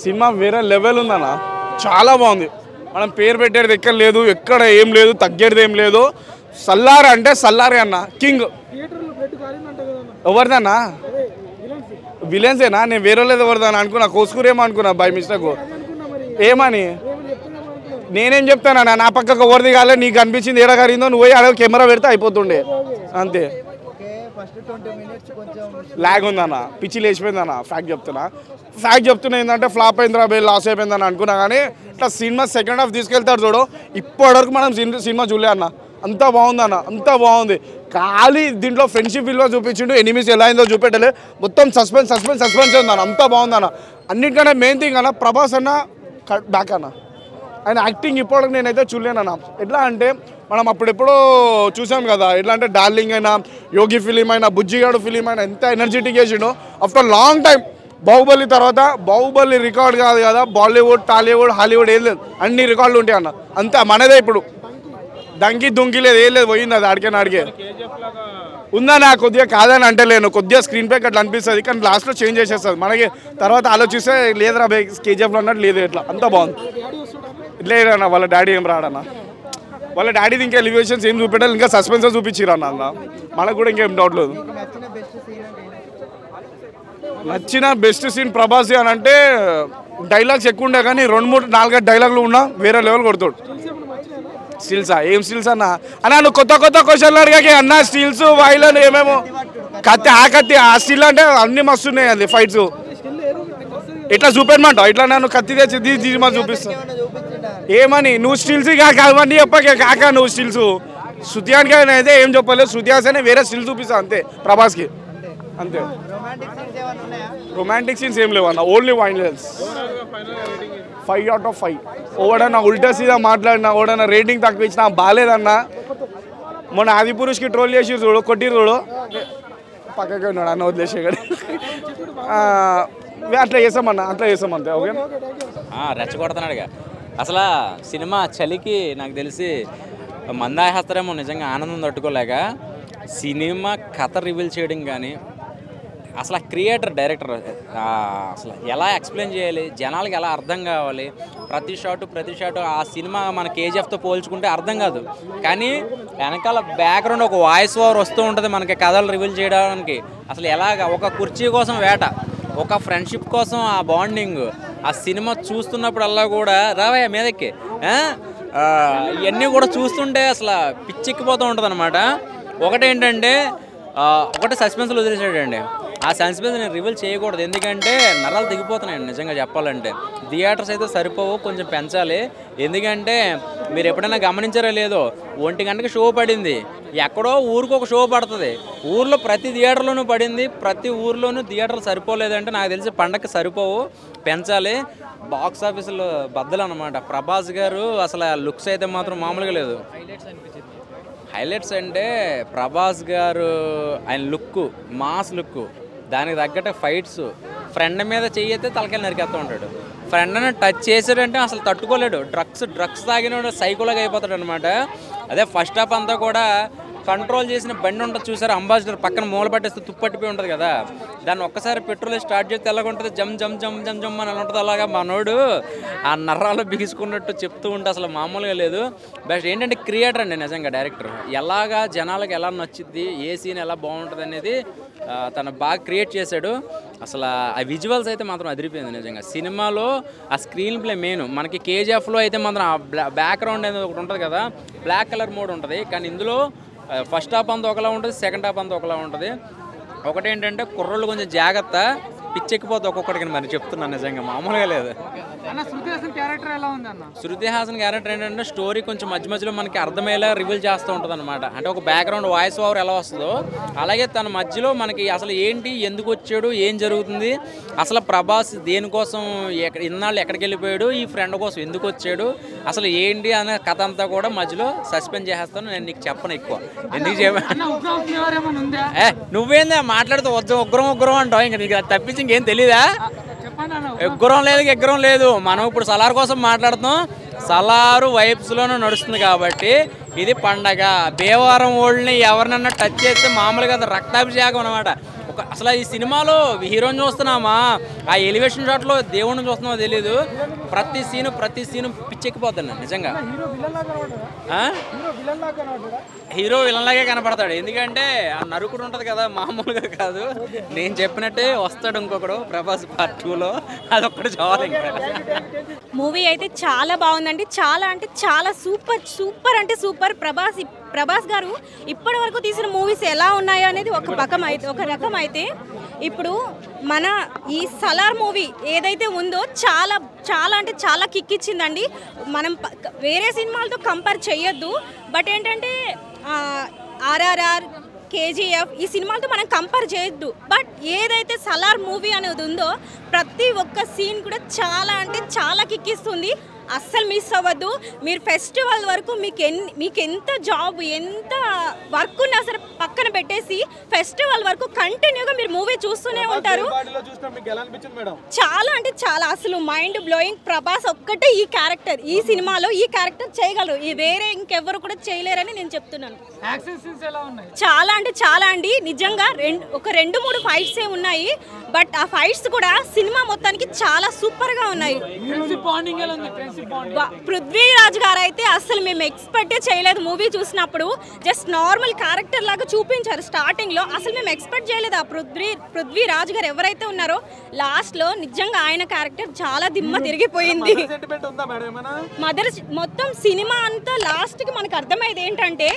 Cinema వేరే level ఉందన్న, చాలా బాగుంది. మనం పేరు పెట్టేది ఎక్కడ లేదు, ఎక్కడ ఏం లేదు, తగ్గేది ఏం లేదు. సల్లార్ అంటే సల్లారే అన్న, కింగ్. ఎవరిదన్నా విలన్సేనా? నేను వేరే లేదు ఎవరిదాన్ని అనుకున్నా, కోసుకురేమో అనుకున్నా బై మిస్టేక్. ఏమని నేనేం చెప్తానన్నా, నా పక్కకు ఎవరిది కాలే, నీకు అనిపించింది ఏడా కరిందో నువ్వు పోయి అక్కడ కెమెరా పెడితే అయిపోతుండే అంతే. లాగ్ ఉందన్న, పిచ్చి లేచిపోయిందన్న. ఫ్యాక్ట్ చెప్తున్నా ఏంటంటే ఫ్లాప్ అయిందిరా బే, లాస్ అయిపోయిందని అనుకున్నా. కానీ ఇట్లా సినిమా సెకండ్ హాఫ్ తీసుకెళ్తారు చూడు, ఇప్పటివరకు మనం సినిమా చూలే అన్న. అంత బాగుందన్న, అంత బాగుంది. ఖాళీ దీంట్లో ఫ్రెండ్షిప్ విలువ చూపించిండు, ఎనిమిస్ ఎలా అయిందో చూపెట్టలే. మొత్తం సస్పెన్స్ ఉందన్న, అంత బాగుందన్న. అన్నిటికన్నా మెయిన్ థింగ్ అన్న, ప్రభాస్ అన్న బ్యాక్ అన్న. ఆయన యాక్టింగ్ ఇప్పటికి నేనైతే చూడలేనన్న. ఎట్లా అంటే మనం అప్పుడెప్పుడో చూసాం కదా, ఎట్లా అంటే డార్లింగ్ అయినా, యోగి ఫిలిం అయినా, బుజ్జిగాడు ఫిలిం అయినా ఎంత ఎనర్జెటిక్ చేసిండో. ఆఫ్టర్ లాంగ్ టైం బాహుబలి తర్వాత, బాహుబలి రికార్డ్ కాదు కదా, బాలీవుడ్, టాలీవుడ్, హాలీవుడ్ ఏం లేదు, అన్ని రికార్డులు ఉంటాయి అన్న. అంతా మనదే ఇప్పుడు. దంకి దుంకి లేదు, ఏం లేదు, పోయింది అది ఆడికే ఉందా. నాకు కొద్దిగా కాదని అంటే లేను, కొద్దిగా స్క్రీన్ ప్లే అట్లా అనిపిస్తుంది, కానీ లాస్ట్లో చేంజ్ చేసేస్తుంది. మనకి తర్వాత ఆలోచిస్తే లేదురా బై కేజీఎఫ్లో అన్నట్టు లేదు, ఇట్లా అంతా బాగుంది. లేదన్న, వాళ్ళ డాడీ ఏం రాడన్న, వాళ్ళ డాడీది ఇంకా ఎలివేషన్స్ ఏం చూపెట్టాలి, ఇంకా సస్పెన్స్ చూపించారన్న. అన్న మనకు కూడా ఇంకేం డౌట్ లేదు. నచ్చిన బెస్ట్ సీన్ ప్రభాస్ అని అంటే డైలాగ్స్ ఎక్కువ ఉండే, కానీ 2-3-4 డైలాగులు ఉన్నా వేరే లెవెల్ కొడతాడు. స్టిల్సా? ఏం స్టిల్స్ అన్న? అన్న నువ్వు కొత్త క్వశ్చన్లు అడిగాక అన్న, స్టిల్స్ వాయిలను ఏమేమో కత్తి ఆ స్టిల్ అంటే అన్ని మస్తు ఉన్నాయి. అది ఫైట్స్ ఇట్లా చూపెట్టమంటావు, ఇట్లా నన్ను కత్తి తెచ్చి మనం చూపిస్తాను ఏమని? నువ్వు స్టిల్స్ కాక అవన్నీ చెప్పకే కాక, నువ్వు స్టిల్స్ శృతియానికి అయితే ఏం చెప్పలేదు. శృతియాస్ అనే వేరే స్టిల్ చూపిస్తా అంతే ప్రభాస్కి, అంతే. రొమాంటిక్ సీన్స్ ఏం లేవు అన్న, ఓన్లీ వైలెన్స్. 5 out of 5. ఓడన్నా ఉల్టా సీదా మాట్లాడినా, ఓడన్నా రేటింగ్ తక్కువ ఇచ్చినా బాగాలేదన్నా. మొన్న ఆదిపురుష్కి ట్రోల్ చేసి చూడు, కొట్టి చూడు, పక్కకే ఉన్నాడు అన్న, వదిలేసేగాడు. అట్లా చేసామంతే. ఓకే, రెచ్చగొడుతున్నాడుగా. అసలు సినిమా చలికి నాకు తెలిసి మందాహేస్తారేమో నిజంగా, ఆనందం తట్టుకోలేక. సినిమా కథ రివీల్ చేయడం కానీ, అసలు క్రియేటర్ డైరెక్టర్ అసలు ఎలా ఎక్స్ప్లెయిన్ చేయాలి, జనాలకి ఎలా అర్థం కావాలి, ప్రతి షాటు ఆ సినిమా మన కేజీఎఫ్తో పోల్చుకుంటే అర్థం కాదు. కానీ వెనకాల బ్యాక్గ్రౌండ్ ఒక వాయిస్ ఓవర్ వస్తూ ఉంటుంది మనకి కథలు రివీల్ చేయడానికి. అసలు ఎలాగ ఒక కుర్చీ కోసం వేట, ఒక ఫ్రెండ్షిప్ కోసం ఆ బాండింగ్, ఆ సినిమా చూస్తున్నప్పుడల్లా కూడా రావయ్య మీదకి ఇవన్నీ కూడా చూస్తుంటే అసలు పిచ్చెక్కిపోతూ ఉంటుంది అనమాట. ఒకటేంటంటే ఒకటి సస్పెన్స్లో వదిలేసాడండి. ఆ సస్పెన్స్ నేను రివీల్ చేయకూడదు, ఎందుకంటే నరాలు దిగిపోతున్నాయండి నిజంగా చెప్పాలంటే. థియేటర్స్ అయితే సరిపోవు, కొంచెం పెంచాలి. ఎందుకంటే మీరు ఎప్పుడైనా గమనించారో లేదో, 1 గంటకి షో పడింది, ఎక్కడో ఊరికి ఒక షో పడుతుంది, ఊర్లో ప్రతి థియేటర్లోనూ పడింది, ప్రతి ఊర్లోనూ థియేటర్లు సరిపోలేదంటే నాకు తెలిసి పండగకి సరిపోవు, పెంచాలి. బాక్స్ ఆఫీసులో బద్దలు అనమాట. ప్రభాస్ గారు అసలు లుక్స్ అయితే మాత్రం మామూలుగా లేదు. హైలైట్స్ అంటే ప్రభాస్ గారు ఆయన లుక్, మాస్ లుక్, దానికి తగ్గట్టు ఫైట్స్, ఫ్రెండ్ మీద చెయ్యితే తలకాయ నరికేస్తూ ఉంటాడు. ఫ్రెండ్ని టచ్ చేసాడంటే అసలు తట్టుకోలేడు, డ్రగ్స్ తాగిన సైకోలాగా అయిపోతాడు అనమాట. అదే ఫస్ట్ హాఫ్ అంతా కూడా కంట్రోల్ చేసిన బండి ఉంటుంది చూసారు, అంబాసిడర్ పక్కన మూల పట్టేస్తే తుప్పట్టిపోయి ఉంటుంది కదా, దాన్ని ఒక్కసారి పెట్రోల్ స్టార్ట్ చేస్తే ఎలాగ ఉంటుంది, జమ్ అని ఉంటుంది. అలాగా మనోడు ఆ నర్రాలు బిగుసుకున్నట్టు చెప్తూ ఉంటే అసలు మామూలుగా లేదు. బెస్ట్ ఏంటంటే క్రియేటర్ అండి నిజంగా, డైరెక్టర్ ఎలాగా జనాలకు ఎలా నచ్చుద్ది, ఏ సీన్ ఎలా బాగుంటుంది అనేది తను బాగా క్రియేట్ చేశాడు. అసలు ఆ విజువల్స్ అయితే మాత్రం అదిరిపోయింది నిజంగా. సినిమాలో ఆ స్క్రీన్ ప్లే మెయిన్. మనకి కేజీఎఫ్లో అయితే మాత్రం బ్యాక్గ్రౌండ్ అనేది ఒకటి ఉంటుంది కదా, బ్లాక్ కలర్ మోడ్ ఉంటుంది, కానీ ఇందులో ఫస్ట్ హాఫ్ అంతా ఒకలా ఉంటుంది, సెకండ్ హాఫ్ అంతా ఒకలా ఉంటుంది. ఒకటేంటంటే కుర్రోళ్ళు కొంచెం జాగ్రత్త, పిచ్చెక్కిపోతే ఒక్కొక్కడికి మరి చెప్తున్నాను నిజంగా, మామూలుగా లేదు. శృతి హాసన్ క్యారెక్టర్ ఏంటంటే స్టోరీ కొంచెం మధ్యలో మనకి అర్థమయ్యేలా రివీల్ చేస్తూ ఉంటుంది అనమాట. అంటే ఒక బ్యాక్గ్రౌండ్ వాయిస్ ఓవర్ ఎలా వస్తుందో అలాగే తన మధ్యలో మనకి అసలు ఏంటి, ఎందుకు వచ్చాడు, ఏం జరుగుతుంది, అసలు ప్రభాస్ దేనికోసం ఇన్నాళ్ళు ఎక్కడికి వెళ్ళిపోయాడు, ఈ ఫ్రెండ్ కోసం ఎందుకు వచ్చాడు, అసలు ఏంటి అనే కథ అంతా కూడా మధ్యలో సస్పెండ్ చేసేస్తాను. నేను నీకు చెప్పను ఎక్కువ, ఎందుకు నువ్వేందా మాట్లాడుతూ ఉగ్రం అంటావు, ఇంకా నీకు తప్పించి ఇంకేం తెలీదా? ఎగ్గురం లేదు. మనం ఇప్పుడు సలార్ కోసం మాట్లాడుతున్నాం, సలారు వైబ్స్లోనూ నడుస్తుంది కాబట్టి ఇది పండగ. భీమవరం ఓళ్ళని ఎవరినన్నా టచ్ చేస్తే మామూలుగా రక్తాభిషేకం అనమాట. అసలు ఈ సినిమాలో హీరోని చూస్తున్నామా, ఆ ఎలివేషన్ షాట్లో దేవుడిని చూస్తున్నామో తెలియదు. ప్రతి సీను పిచ్చెక్కిపోతాను నిజంగా. హీరో విలన్లాగే కనపడతాడు. ఎందుకంటే ఆ నరుకుడు ఉంటుంది కదా, మామూలుగా కాదు. నేను చెప్పినట్టే వస్తాడు ఇంకొకడు ప్రభాస్ పార్ట్ 2లో. అదొక్కటి చాలు. ఇంకా మూవీ అయితే చాలా బాగుందండి. చాలా అంటే చాలా సూపర్ అంటే సూపర్. ప్రభాస్ గారు ఇప్పటి వరకు తీసిన మూవీస్ ఎలా ఉన్నాయో అనేది ఒక రకం అయితే ఇప్పుడు మన ఈ సలార్ మూవీ ఏదైతే ఉందో చాలా అంటే చాలా కిక్ ఇచ్చిందండి. మనం వేరే సినిమాలతో కంపేర్ చేయొద్దు. బట్ ఏంటంటే ఆర్ఆర్ఆర్, కేజీఎఫ్ ఈ సినిమాలతో మనం కంపేర్ చేయొద్దు. బట్ ఏదైతే సలార్ మూవీ అనేది ఉందో ప్రతి ఒక్క సీన్ కూడా చాలా అంటే చాలా కిక్ ఇస్తుంది. అస్సలు మిస్ అవ్వద్దు. మీరు ఫెస్టివల్ వరకు మీకు ఎంత జాబ్ ఎంత వర్క్ ఉన్నా సరే పక్కన పెట్టేసి ఫెస్టివల్ వరకు కంటిన్యూగా మీరు మూవీ చూస్తూనే ఉంటారు. చాలా అంటే చాలా అసలు మైండ్ బ్లోయింగ్. ప్రభాస్ ఒక్కటే ఈ సినిమాలో ఈ క్యారెక్టర్ చేయగలరు. ఈ వేరే ఇంకెవ్వరు కూడా చేయలేరని నేను చెప్తున్నాను. చాలా అంటే చాలా అండి. నిజంగా ఒక 2-3 ఫైట్స్ ఉన్నాయి. బట్ ఆ ఫైట్స్ కూడా సినిమా మొత్తానికి చాలా సూపర్గా ఉన్నాయి. పృథ్వీరాజ్ గారు అయితే అసలు మేము ఎక్స్పెక్టే చేయలేదు. మూవీ చూసినప్పుడు జస్ట్ నార్మల్ క్యారెక్టర్ లాగా చూపించారు స్టార్టింగ్ లో. అసలు మేము ఎక్స్పెక్ట్ చేయలేదు. ఆ పృథ్వీరాజ్ గారు ఎవరైతే ఉన్నారో లాస్ట్ లో నిజంగా ఆయన క్యారెక్టర్ చాలా దిమ్మ తిరిగిపోయింది. మదర్ మొత్తం సినిమా అంతా లాస్ట్ కి మనకు అర్థమయ్యేది ఏంటంటే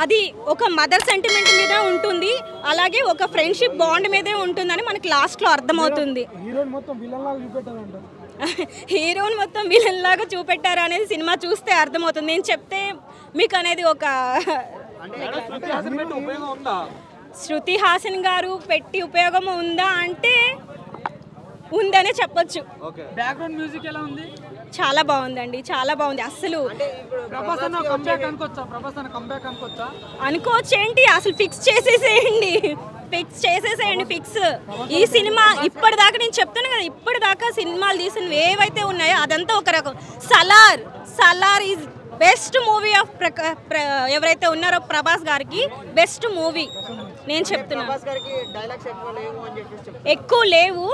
అది ఒక మదర్ సెంటిమెంట్ మీద ఉంటుంది, అలాగే ఒక ఫ్రెండ్షిప్ బాండ్ మీదే ఉంటుందని మనకి లాస్ట్ లో అర్థమవుతుంది. హీరోని మొత్తం విలన్ లాగా చూపెట్టారు అనేది సినిమా చూస్తే అర్థమవుతుంది. నేను చెప్తే మీకు అనేది ఒక శృతి హాసన్ గారు పెట్టి ఉపయోగం ఉందా అంటే ఉందనే చెప్పొచ్చు. బ్యాక్గ్రౌండ్ మ్యూజిక్ ఎలా ఉంది? చాలా బాగుందండి, చాలా బాగుంది. అసలు అనుకోవచ్చు ఏంటి, అసలు ఫిక్స్ చేసేసేయండి. ఫిక్స్. ఈ సినిమా ఇప్పటిదాకా నేను చెప్తాను కదా, ఇప్పటిదాకా సినిమాలు తీసినవి ఏవైతే ఉన్నాయో అదంతా ఒక రకం. Salaar is best movie of ఎవరైతే ఉన్నారో ప్రభాస్ గారికి బెస్ట్ మూవీ నేను చెప్తున్నాను. ఎక్కువ లేవు.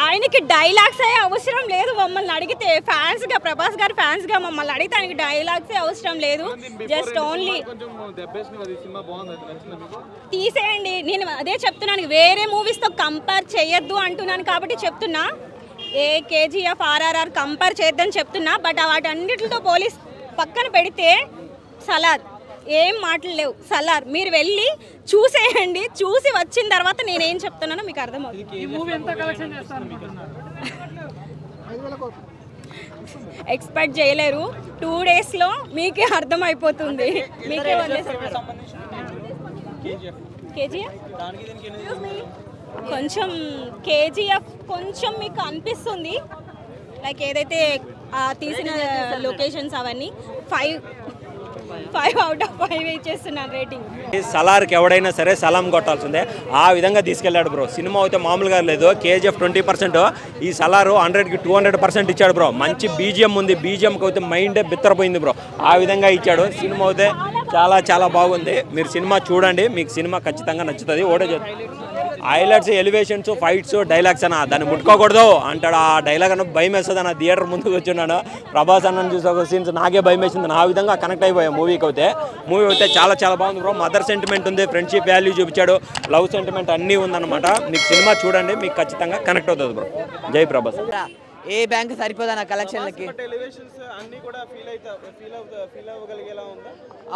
ఆయనకి డైలాగ్స్ అయ్యే అవసరం లేదు. మమ్మల్ని అడిగితే ఫ్యాన్స్గా, ప్రభాస్ గారి ఫ్యాన్స్గా మమ్మల్ని అడిగితే ఆయనకి డైలాగ్సే అవసరం లేదు. జస్ట్ ఓన్లీ తీసేయండి. నేను అదే చెప్తున్నాను, వేరే మూవీస్తో కంపేర్ చేయొద్దు అంటున్నాను కాబట్టి చెప్తున్నా. కేజీఎఫ్, ఆర్ఆర్ఆర్ కంపేర్ చేయొద్దని చెప్తున్నా. బట్ వాటన్నిటితో పోలీస్ పక్కన పెడితే సలార్ ఏం మాటలు లేవు. సలార్ మీరు వెళ్ళి చూసేయండి. చూసి వచ్చిన తర్వాత నేనేం చెప్తున్నానో మీకు అర్థమవుతుంది. ఎక్స్పెక్ట్ చేయలేరు. 2 డేస్లో మీకే అర్థమైపోతుంది. మీకే కొంచెం కేజీఎఫ్ కొంచెం మీకు అనిపిస్తుంది లైక్ ఏదైతే తీసిన లొకేషన్స్ అవన్నీ 5 out of 5 ఇచ్చేస్తున్నాను రేటింగ్. సలార్కి ఎవడైనా సరే సలాం కొట్టాల్సిందే. ఆ విధంగా తీసుకెళ్ళాడు బ్రో. సినిమా అయితే మామూలుగా లేదు. కేజీఎఫ్ 20%, ఈ సలారు 100కి 200% ఇచ్చాడు బ్రో. మంచి బీజిఎం ఉంది. బీజిఎంకి అయితే మైండే బిత్తరపోయింది బ్రో. ఆ విధంగా ఇచ్చాడు. సినిమా అయితే చాలా బాగుంది. మీరు సినిమా చూడండి, మీకు సినిమా ఖచ్చితంగా నచ్చుతుంది. హైలైట్స్, ఎలివేషన్స్, ఫైట్స్, డైలాగ్స్ అన్న దాన్ని ముట్టుకోకూడదు అంటాడు. ఆ డైలాగ్ అన్న భయం వేస్తుంది అన్న. థియేటర్ ముందుకు వచ్చున్నాను, ప్రభాస్ అన్నను చూసి ఒక సీన్స్ నాకే భయం వేసింది. నా విధంగా కనెక్ట్ అయిపోయాం మూవీకి అయితే. మూవీ అయితే చాలా బాగుంది బ్రో. మదర్ సెంటిమెంట్ ఉంది, ఫ్రెండ్షిప్ వాల్యూ చూపించాడు, లవ్ సెంటిమెంట్ అన్నీ ఉందన్నమాట. మీకు సినిమా చూడండి, మీకు ఖచ్చితంగా కనెక్ట్ అవుతుంది బ్రో. జై ప్రభాస్. ఏ బ్యాంక్ సరిపోదా కలెక్షన్లకి?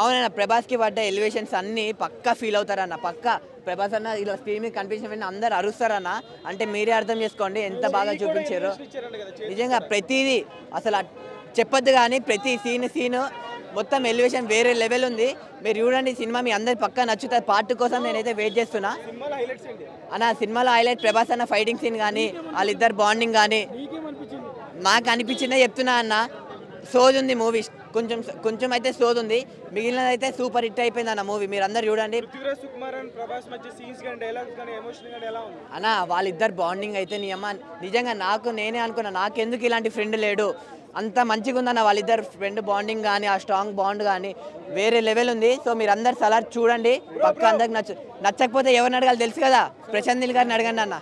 అవునన్న, ప్రభాస్కి పడ్డ ఎలివేషన్స్ అన్నీ పక్కా ఫీల్ అవుతారన్న. పక్కా ప్రభాస్ అన్న ఇలా స్క్రీన్ మీద కనిపించిన వెంటనే అందరు అరుస్తారన్న. అంటే మీరే అర్థం చేసుకోండి ఎంత బాగా చూపించారు. నిజంగా ప్రతిదీ అసలు చెప్పొద్దు కానీ ప్రతి సీన్ మొత్తం ఎలివేషన్ వేరే లెవెల్ ఉంది. మీరు చూడండి సినిమా, మీ అందరికి పక్కా నచ్చుతుంది. పార్ట్ కోసం నేనైతే వెయిట్ చేస్తున్నా అన్న. సినిమాలో హైలైట్ ప్రభాస్ అన్న ఫైటింగ్ సీన్ కానీ, వాళ్ళిద్దరు బాండింగ్ కానీ నాకు అనిపించిందే చెప్తున్నా అన్న. సోజ్ ఉంది మూవీ, కొంచెం కొంచెం అయితే సోది ఉంది, మిగిలినది అయితే సూపర్ హిట్ అయిపోయింది అన్న మూవీ. మీరు అందరు చూడండి అన్న. వాళ్ళిద్దరు బాండింగ్ అయితే నీ అమ్మ నిజంగా నేనే అనుకున్నా, నాకెందుకు ఇలాంటి ఫ్రెండ్ లేడు, అంత మంచిగా ఉందన్న వాళ్ళిద్దరు ఫ్రెండ్ బాండింగ్ కానీ ఆ స్ట్రాంగ్ బాండ్ కానీ వేరే లెవెల్ ఉంది. సో మీరు అందరు సలార్ చూడండి, పక్క అందరికి నచ్చకపోతే ఎవరిని అడగాలి తెలుసు కదా, ప్రశాంత్ నీల్ గారిని అడగండి అన్న.